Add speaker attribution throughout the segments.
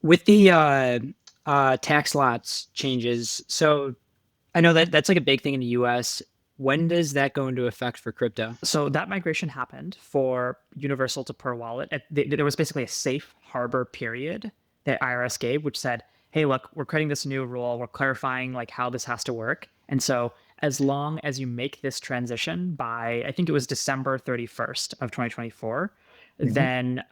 Speaker 1: With the tax lots changes, so I know that that's like a big thing in the US. When does that go into effect for crypto?
Speaker 2: So that migration happened for universal to per wallet. There was basically a safe harbor period that IRS gave, which said, "Hey, look, we're creating this new rule. We're clarifying like how this has to work." And so, as long as you make this transition by, I think it was December 31st of 2024,
Speaker 1: Hmm.
Speaker 2: then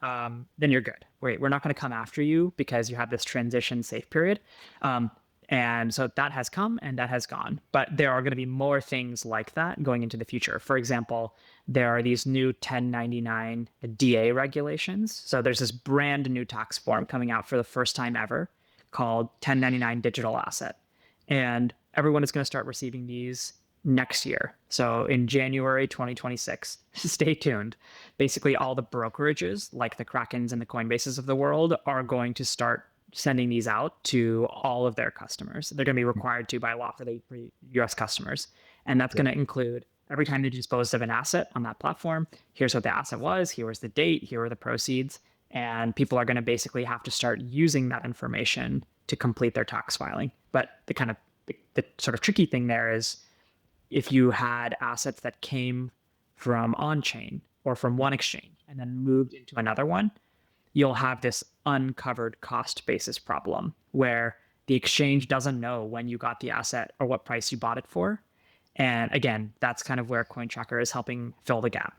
Speaker 2: you're good. We're not going to come after you because you have this transition safe period. Um, and so that has come and that has gone. But there are going to be more things like that going into the future. For example, there are these new 1099 DA regulations. So there's this brand new tax form coming out for the first time ever called 1099 digital asset. And everyone is going to start receiving these next year. So in January 2026, stay tuned. Basically, all the brokerages like the Krakens and the Coinbases of the world are going to start sending these out to all of their customers. They're going to be required to by law for the US customers. And that's
Speaker 1: Yeah.
Speaker 2: going to include every time they dispose of an asset on that platform, here's what the asset was, here was the date, here were the proceeds. And people are going to basically have to start using that information to complete their tax filing. But the sort of tricky thing there is if you had assets that came from on chain or from one exchange and then moved into another one, you'll have this uncovered cost basis problem where the exchange doesn't know when you got the asset or what price you bought it for. And again, that's kind of where CoinTracker is helping fill the gap.